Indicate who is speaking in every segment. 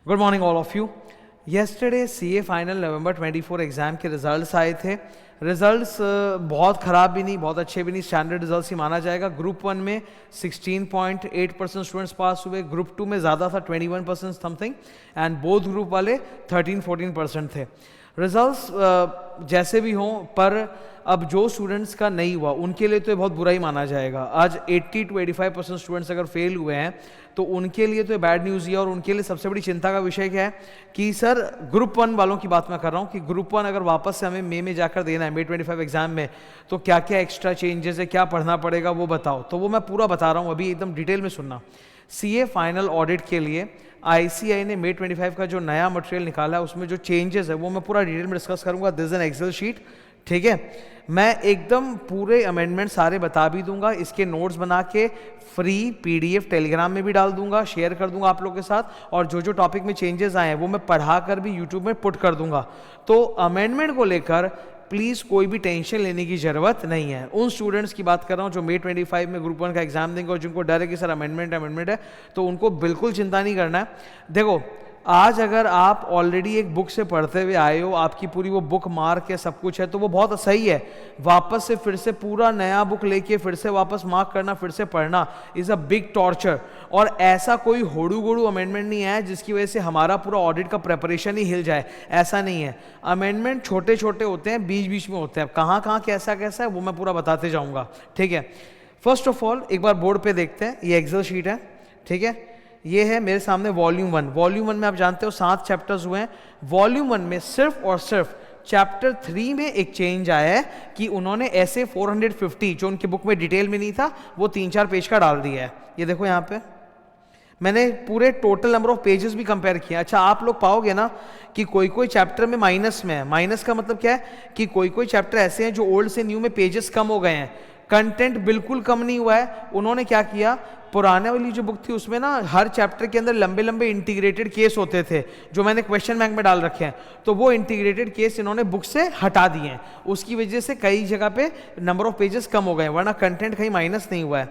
Speaker 1: Good morning all of you. Yesterday CA final November 24 exam के results आए थे। Results बहुत ख़राब भी नहीं, बहुत अच्छे भी नहीं, स्टैंडर्ड रिजल्ट्स ही माना जाएगा। ग्रुप 1 में 16.8% स्टूडेंट्स पास हुए, ग्रुप 2 में ज़्यादा था 21% समथिंग, एंड बोथ ग्रुप वाले 13-14% थे। रिजल्ट्स जैसे भी हों, पर अब जो स्टूडेंट्स का नहीं हुआ उनके लिए तो ये बहुत बुरा ही माना जाएगा। आज 80 to 85% स्टूडेंट्स अगर फेल हुए हैं तो उनके लिए तो ये बैड न्यूज़ ही है। और उनके लिए सबसे बड़ी चिंता का विषय क्या है कि सर ग्रुप 1 वालों की बात मैं कर रहा हूँ कि ग्रुप 1 अगर वापस से हमें मई में जाकर देना है, May 25 एग्जाम में, तो क्या क्या एक्स्ट्रा चेंजेस है, क्या पढ़ना पड़ेगा वो बताओ। तो वो मैं पूरा बता रहा हूँ, अभी एकदम डिटेल में सुनना। सीए फाइनल ऑडिट के लिए आईसीआई ने May 25 का जो नया मटेरियल निकाला है उसमें जो चेंजेस है वो मैं पूरा डिटेल में डिस्कस करूंगा। This is an Excel sheet, ठीक है। मैं एकदम पूरे अमेंडमेंट सारे बता भी दूंगा, इसके नोट्स बना के फ्री पीडीएफ टेलीग्राम में भी डाल दूंगा, शेयर कर दूंगा आप लोगों के साथ। और जो जो टॉपिक में चेंजेस आए हैं वो मैं पढ़ा कर भी यूट्यूब में पुट कर दूंगा। तो अमेंडमेंट को लेकर प्लीज़ कोई भी टेंशन लेने की ज़रूरत नहीं है। उन स्टूडेंट्स की बात कर रहा हूँ जो May 25 में ग्रुप 1 का एग्जाम देंगे और जिनको डर है कि सर अमेंडमेंट है, तो उनको बिल्कुल चिंता नहीं करना है। देखो, आज अगर आप ऑलरेडी एक बुक से पढ़ते हुए आए हो, आपकी पूरी वो बुक मार्क है, सब कुछ है, तो वो बहुत सही है। वापस से फिर से पूरा नया बुक लेके फिर से वापस मार्क करना, फिर से पढ़ना इज़ अ बिग टॉर्चर। और ऐसा कोई होड़ू गोड़ू अमेंडमेंट नहीं है जिसकी वजह से हमारा पूरा ऑडिट का प्रेपरेशन ही हिल जाए, ऐसा नहीं है। अमेंडमेंट छोटे छोटे होते हैं, बीच बीच में होते हैं। अब कहाँ कहाँ कैसा कैसा है वो मैं पूरा बताते जाऊँगा, ठीक है। फर्स्ट ऑफ ऑल एक बार बोर्ड पे देखते हैं, ये एक्सेल शीट है, ठीक है। ये है मेरे सामने वॉल्यूम 1। वॉल्यूम 1 में आप जानते हो 7 चैप्टर्स हुए हैं। वॉल्यूम 1 में सिर्फ और सिर्फ चैप्टर 3 में एक चेंज आया है कि उन्होंने ऐसे 450 जो उनकी बुक में डिटेल में नहीं था वो 3-4 पेज का डाल दिया है। ये देखो यहाँ पे मैंने पूरे टोटल नंबर ऑफ पेजेस भी कंपेयर किया। अच्छा, आप लोग पाओगे ना कि कोई कोई चैप्टर में माइनस में है। माइनस का मतलब क्या है कि कोई कोई चैप्टर ऐसे हैं जो ओल्ड से न्यू में पेजेस कम हो गए हैं, कंटेंट बिल्कुल कम नहीं हुआ है। उन्होंने क्या किया, पुराने वाली जो बुक थी उसमें ना हर चैप्टर के अंदर लंबे लंबे इंटीग्रेटेड केस होते थे जो मैंने क्वेश्चन बैंक में डाल रखे हैं, तो वो इंटीग्रेटेड केस इन्होंने बुक से हटा दिए हैं। उसकी वजह से कई जगह पे नंबर ऑफ पेजेस कम हो गए, वरना कंटेंट कहीं माइनस नहीं हुआ है।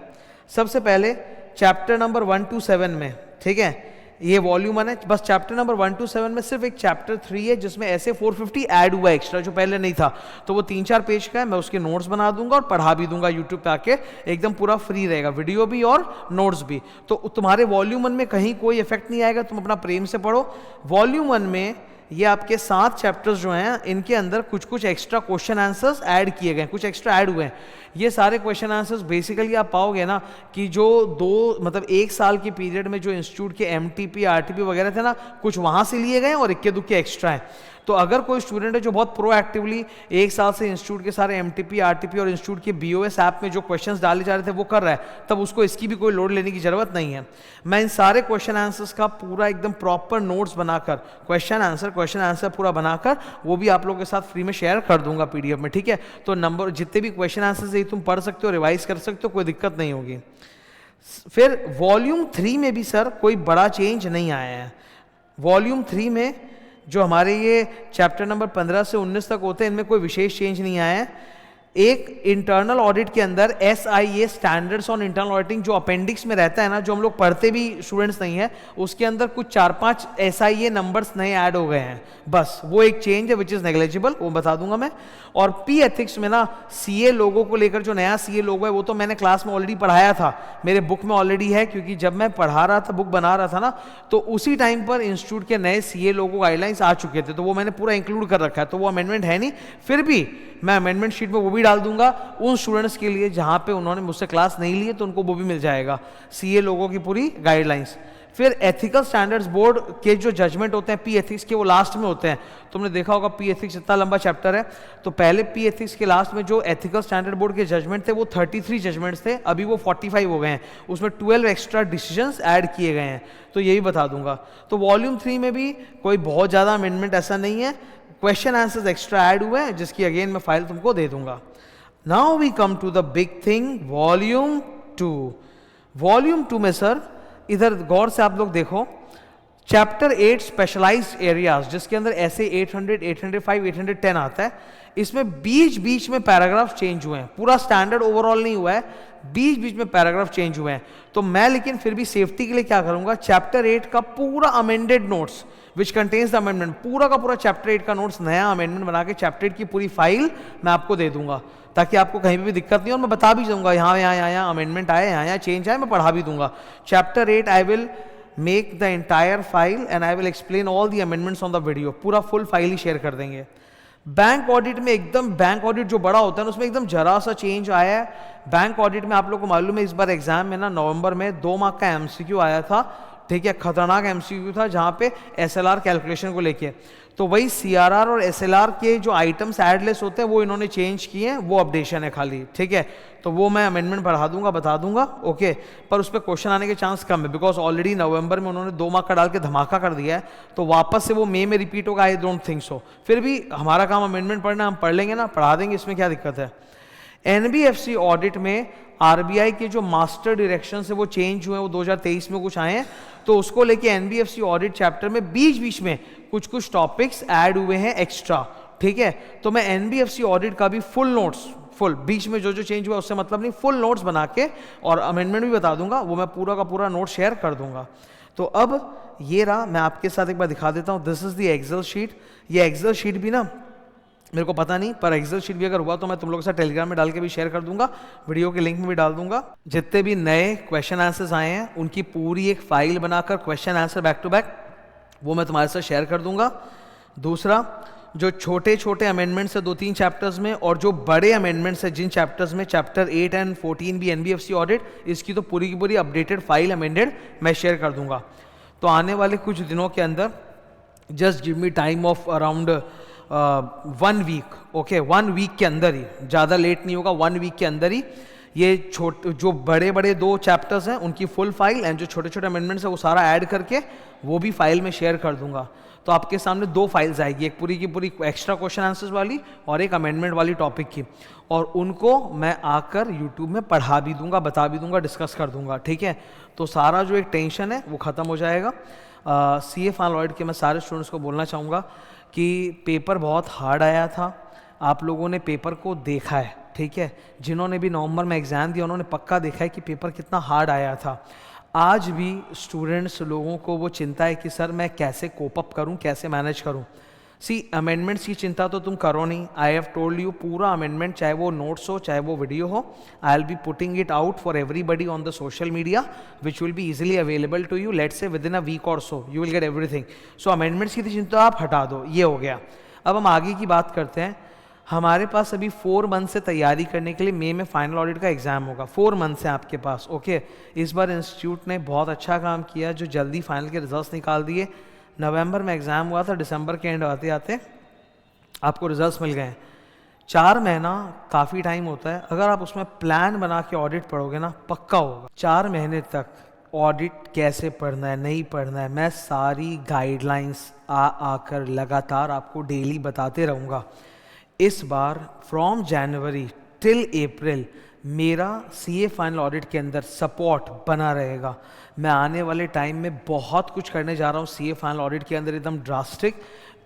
Speaker 1: सबसे पहले चैप्टर नंबर 1 to 7 में, ठीक है, ये वॉल्यूम 1 है। बस चैप्टर नंबर 1 to 7 में सिर्फ एक चैप्टर 3 है जिसमें ऐसे 450 ऐड हुआ है एक्स्ट्रा, जो पहले नहीं था। तो वो 3-4 पेज का है, मैं उसके नोट्स बना दूंगा और पढ़ा भी दूंगा यूट्यूब पे आके, एकदम पूरा फ्री रहेगा, वीडियो भी और नोट्स भी। तो तुम्हारे वॉल्यूम 1 में कहीं कोई इफेक्ट नहीं आएगा, तुम अपना प्रेम से पढ़ो। वॉल्यूम 1 में ये आपके 7 चैप्टर्स जो हैं इनके अंदर कुछ कुछ एक्स्ट्रा क्वेश्चन आंसर्स ऐड किए गए, कुछ एक्स्ट्रा ऐड हुए हैं। ये सारे क्वेश्चन आंसर्स बेसिकली आप पाओगे ना कि जो मतलब 1 साल के पीरियड में जो इंस्टीट्यूट के एमटीपी आरटीपी वगैरह थे ना, कुछ वहाँ से लिए गए और इक्के दुक्के एक्स्ट्रा हैं। तो अगर कोई स्टूडेंट है जो बहुत प्रोएक्टिवली 1 साल से इंस्टीट्यूट के सारे एमटीपी आरटीपी और इंस्टीट्यूट के बीओएस ऐप में जो क्वेश्चंस डाले जा रहे थे वो कर रहा है, तब उसको इसकी भी कोई लोड लेने की जरूरत नहीं है। मैं इन सारे क्वेश्चन आंसर्स का पूरा एकदम प्रॉपर नोट्स बनाकर, क्वेश्चन आंसर पूरा बनाकर वो भी आप लोगों के साथ फ्री में शेयर कर दूंगा पीडीएफ में, ठीक है। तो नंबर जितने भी क्वेश्चन आंसर्स है तुम पढ़ सकते हो, रिवाइज कर सकते हो, कोई दिक्कत नहीं होगी। फिर वॉल्यूम 3 में भी सर कोई बड़ा चेंज नहीं आया है। वॉल्यूम 3 में जो हमारे ये चैप्टर नंबर 15 से 19 तक होते हैं इनमें कोई विशेष चेंज नहीं आया है। एक इंटरनल ऑडिट के अंदर SIA standards on internal auditing जो अपेंडिक्स में रहता है ना, जो हम लोग पढ़ते भी स्टूडेंट्स नहीं है, उसके अंदर कुछ 4-5 SIA नंबर्स नए ऐड हो गए हैं, बस वो एक चेंज है विच इज नेग्लिजिबल, वो बता दूंगा मैं। और पी एथिक्स में ना CA लोगों को लेकर जो नया CA लोगो है वो तो मैंने क्लास में ऑलरेडी पढ़ाया था, मेरे बुक में ऑलरेडी है, क्योंकि जब मैं पढ़ा रहा था, बुक बना रहा था ना, तो उसी टाइम पर इंस्टीट्यूट के नए CA लोगो गाइडलाइंस आ चुके थे, तो वो मैंने पूरा इंक्लूड कर रखा है। तो वो अमेंडमेंट है नहीं, फिर भी मैं अमेंडमेंट शीट में वो भी डाल दूंगा उन स्टूडेंट्स के लिए जहां पे उन्होंने मुझसे क्लास नहीं ली है, तो उनको वो भी मिल जाएगा CA लोगों की पूरी गाइडलाइंस। फिर एथिकल स्टैंडर्ड्स बोर्ड के जो जजमेंट होते हैं पी एथिक्स के, वो लास्ट में होते हैं। तुमने देखा होगा पी एथिक्स इतना लंबा चैप्टर है, तो पहले पी एथिक्स के लास्ट में जो एथिकल स्टैंडर्ड बोर्ड के जजमेंट थे वो 33 जजमेंट्स थे, अभी वो 45 हो गए हैं, उसमें 12 एक्स्ट्रा डिसीजंस ऐड किए गए हैं, तो यही बता दूंगा। तो वॉल्यूम 3 में भी कोई बहुत ज़्यादा अमेंडमेंट ऐसा नहीं है, क्वेश्चन आंसर्स एक्स्ट्रा ऐड हुए हैं जिसकी अगेन मैं फाइल तुमको दे दूंगा। Now we come to the big thing, volume 2। Volume 2 में सर इधर गौर से आप लोग देखो, चैप्टर 8 स्पेशलाइज्ड एरियाज, जिसके अंदर ऐसे 800, 805, 810 आता है, इसमें बीच बीच में पैराग्राफ चेंज हुए हैं, पूरा स्टैंडर्ड ओवरऑल नहीं हुआ है, बीच बीच में पैराग्राफ चेंज हुए हैं। तो मैं लेकिन फिर भी सेफ्टी के लिए क्या करूंगा, चैप्टर 8 का पूरा amended notes which contains the amendment, पूरा का पूरा चैप्टर 8 का नोट्स नया अमेंडमेंट बना के चैप्टर 8 की पूरी फाइल मैं आपको दे दूंगा, ताकि आपको कहीं भी दिक्कत नहीं हो, और मैं बता भी दूंगा यहाँ यहाँ यहाँ यहाँ अमेंडमेंट आए, यहाँ यहाँ चेंज आए, मैं पढ़ा भी दूंगा। Chapter 8 I will make the entire file and I will explain all the amendments on the video, पूरा फुल फाइल ही शेयर कर देंगे। बैंक ऑडिट में एकदम, बैंक ऑडिट जो बड़ा होता है उसमें एकदम जरा सा चेंज आया है। बैंक ऑडिट में आप लोग को मालूम है इस बार एग्जाम में ना नवंबर में 2 मार्क का एमसीक्यू आया था, ठीक है, खतरनाक एमसीक्यू था, जहां पे एसएलआर कैलकुलेशन को लेके, तो वही सीआरआर और एसएलआर के जो आइटम्स एडलेस होते हैं वो इन्होंने चेंज किए हैं, वो अपडेशन है खाली, ठीक है। तो वो मैं अमेंडमेंट बढ़ा दूंगा, बता दूंगा, ओके। पर उस पर क्वेश्चन आने के चांस कम है, बिकॉज ऑलरेडी नवंबर में उन्होंने 2 मार्क का डाल के धमाका कर दिया है, तो वापस से वो मई में रिपीट होगा, आई डोंट थिंक सो। फिर भी हमारा काम अमेंडमेंट पढ़ना, हम पढ़ लेंगे ना, पढ़ा देंगे, इसमें क्या दिक्कत है। एनबीएफसी ऑडिट में आरबीआई के जो मास्टर डायरेक्शन से वो चेंज हुए हैं, वो 2023 में कुछ आए हैं, तो उसको लेके एनबीएफसी ऑडिट चैप्टर में बीच बीच में कुछ कुछ टॉपिक्स ऐड हुए हैं एक्स्ट्रा, ठीक है। तो मैं एनबीएफसी ऑडिट का भी फुल नोट्स, फुल बीच में जो जो चेंज हुआ उससे मतलब नहीं, फुल नोट्स बना के और अमेंडमेंट भी बता दूंगा, वो मैं पूरा का पूरा नोट शेयर कर दूंगा। तो अब ये रहा, मैं आपके साथ एक बार दिखा देता हूँ, this is the Excel sheet. ये एक्सेल शीट भी ना मेरे को पता नहीं, पर एक्सेल शीट भी अगर हुआ तो मैं तुम लोगों के साथ टेलीग्राम में डाल के भी शेयर कर दूंगा, वीडियो के लिंक में भी डाल दूंगा। जितने भी नए क्वेश्चन आंसर्स आए हैं उनकी पूरी एक फाइल बनाकर question answer back to back, वो मैं तुम्हारे साथ शेयर कर दूंगा। दूसरा, जो छोटे छोटे अमेंडमेंट्स है 2-3 चैप्टर्स में, और जो बड़े अमेंडमेंट्स है जिन चैप्टर्स में, चैप्टर 8 एंड 14 भी एनबीएफसी ऑडिट, इसकी तो पूरी की पूरी अपडेटेड फाइल अमेंडेड मैं शेयर कर दूंगा। तो आने वाले कुछ दिनों के अंदर, just give me time of around 1 week, okay, 1 week के अंदर ही, ज़्यादा लेट नहीं होगा, 1 वीक के अंदर ही ये जो बड़े बड़े 2 चैप्टर्स हैं उनकी फुल फाइल एंड जो छोटे छोटे अमेंडमेंट्स है वो सारा ऐड करके वो भी फाइल में शेयर कर दूंगा। तो आपके सामने 2 फाइल्स आएगी, एक पूरी की पूरी एक्स्ट्रा क्वेश्चन आंसर्स वाली और एक अमेंडमेंट वाली टॉपिक की, और उनको मैं आकर यूट्यूब में पढ़ा भी दूंगा, बता भी दूंगा, डिस्कस कर दूंगा, ठीक है। तो सारा जो एक टेंशन है वो ख़त्म हो जाएगा। सीए फाइनल ऑडिट के मैं सारे स्टूडेंट्स को बोलना चाहूँगा कि पेपर बहुत हार्ड आया था, आप लोगों ने पेपर को देखा है, ठीक है। जिन्होंने भी नवंबर में एग्ज़ाम दिया उन्होंने पक्का देखा है कि पेपर कितना हार्ड आया था। आज भी स्टूडेंट्स लोगों को वो चिंता है कि सर मैं कैसे कोप अप करूं, कैसे मैनेज करूं। सी अमेंडमेंट्स की चिंता तो तुम करो नहीं, आई हैव टोल्ड यू, पूरा अमेंडमेंट चाहे वो नोट्स हो चाहे वो वीडियो हो, I will be putting it out for everybody on the social media which will be easily available to you, let's say within a week और so you will get everything. So amendments की चिंता आप हटा दो, ये हो गया। अब हम आगे की बात करते हैं। हमारे पास अभी 4 मंथ से तैयारी करने के लिए मई में फाइनल ऑडिट का एग्जाम होगा, 4 मंथ से आपके पास, ओके। इस बार इंस्टीट्यूट ने बहुत अच्छा काम किया, जो जल्दी फाइनल के रिजल्ट्स निकाल दिए। नवंबर में एग्जाम हुआ था, दिसंबर के एंड आते आते आपको रिजल्ट्स मिल गए। 4 महीना काफ़ी टाइम होता है, अगर आप उसमें प्लान बना के ऑडिट पढ़ोगे ना, पक्का होगा। 4 महीने तक ऑडिट कैसे पढ़ना है, नहीं पढ़ना है, मैं सारी गाइडलाइंस आकर लगातार आपको डेली बताते रहूँगा। इस बार फ्रॉम जनवरी टिल अप्रैल मेरा सीए फाइनल ऑडिट के अंदर सपोर्ट बना रहेगा। मैं आने वाले टाइम में बहुत कुछ करने जा रहा हूँ सीए फाइनल ऑडिट के अंदर, एकदम drastic,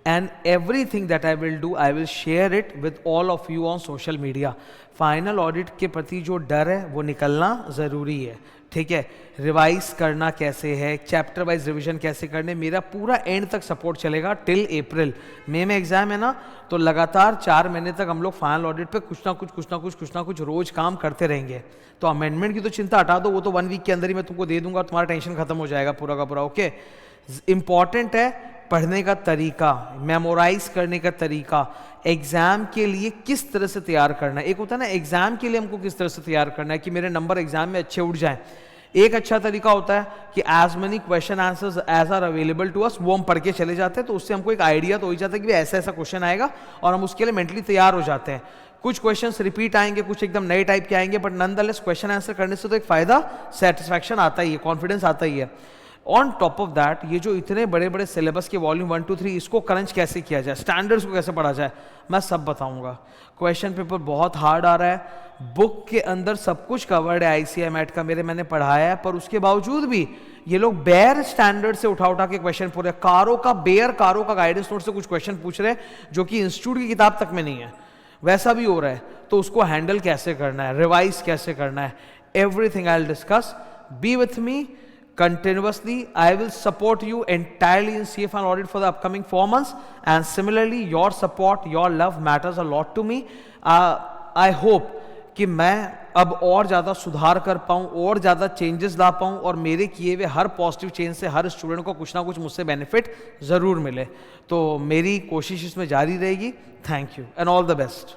Speaker 1: and everything that I will do I will share it with all of you on social media. Final audit के प्रति जो डर है वो निकलना ज़रूरी है, ठीक है। रिवाइज करना कैसे है, चैप्टर वाइज रिवीजन कैसे करने, मेरा पूरा एंड तक सपोर्ट चलेगा टिल अप्रैल। मई में एग्जाम है ना, तो लगातार 4 महीने तक हम लोग फाइनल ऑडिट पे कुछ ना कुछ रोज काम करते रहेंगे। तो अमेंडमेंट की तो चिंता हटा दो, वो तो 1 वीक के अंदर ही मैं तुमको दे दूंगा, तुम्हारा टेंशन खत्म हो जाएगा पूरा का पूरा, ओके। इंपॉर्टेंट है पढ़ने का तरीका, मेमोराइज करने का तरीका, एग्जाम के लिए किस तरह से तैयार करना है। एक होता है ना एग्जाम के लिए हमको किस तरह से तैयार करना है कि मेरे नंबर एग्जाम में अच्छे उठ जाएं। एक अच्छा तरीका होता है कि as many question answers as are available to us, वो हम पढ़ के चले जाते हैं, तो उससे हमको एक आइडिया तो हो जाता है कि ऐसा ऐसा क्वेश्चन आएगा और हम उसके लिए मेंटली तैयार हो जाते हैं। कुछ क्वेश्चंस रिपीट आएंगे, कुछ एकदम नए टाइप के आएंगे, बट नॉनदलेस क्वेश्चन आंसर करने से तो एक फायदा, सेटिस्फैक्शन आता ही है, कॉन्फिडेंस आता ही है। ऑन टॉप ऑफ दैट ये जो इतने बड़े बड़े सिलेबस के वॉल्यूम 1 2 3 इसको क्रंच कैसे किया जाए, स्टैंडर्ड्स को कैसे पढ़ा जाए, मैं सब बताऊंगा। क्वेश्चन पेपर बहुत हार्ड आ रहा है, बुक के अंदर सब कुछ कवर्ड है ICI मैट का, मैंने पढ़ाया है, पर उसके बावजूद भी ये लोग बेयर स्टैंडर्ड से उठा उठा के क्वेश्चन पूरे कारों का गाइडेंस नोट से कुछ क्वेश्चन पूछ रहे हैं जो कि इंस्टीट्यूट की किताब तक में नहीं है, वैसा भी हो रहा है। तो उसको हैंडल कैसे करना है, रिवाइज कैसे करना है, everything I will discuss. B with me continuously. I will support you entirely in CA Final Audit for the upcoming 4 months, and similarly your support, your love matters a lot to me. I hope कि मैं अब और ज़्यादा सुधार कर पाऊँ और ज़्यादा चेंजेस ला पाऊँ और मेरे किए हुए हर पॉजिटिव चेंज से हर स्टूडेंट को कुछ ना कुछ मुझसे बेनिफिट ज़रूर मिले। तो मेरी कोशिश इसमें जारी रहेगी। Thank you and all the best.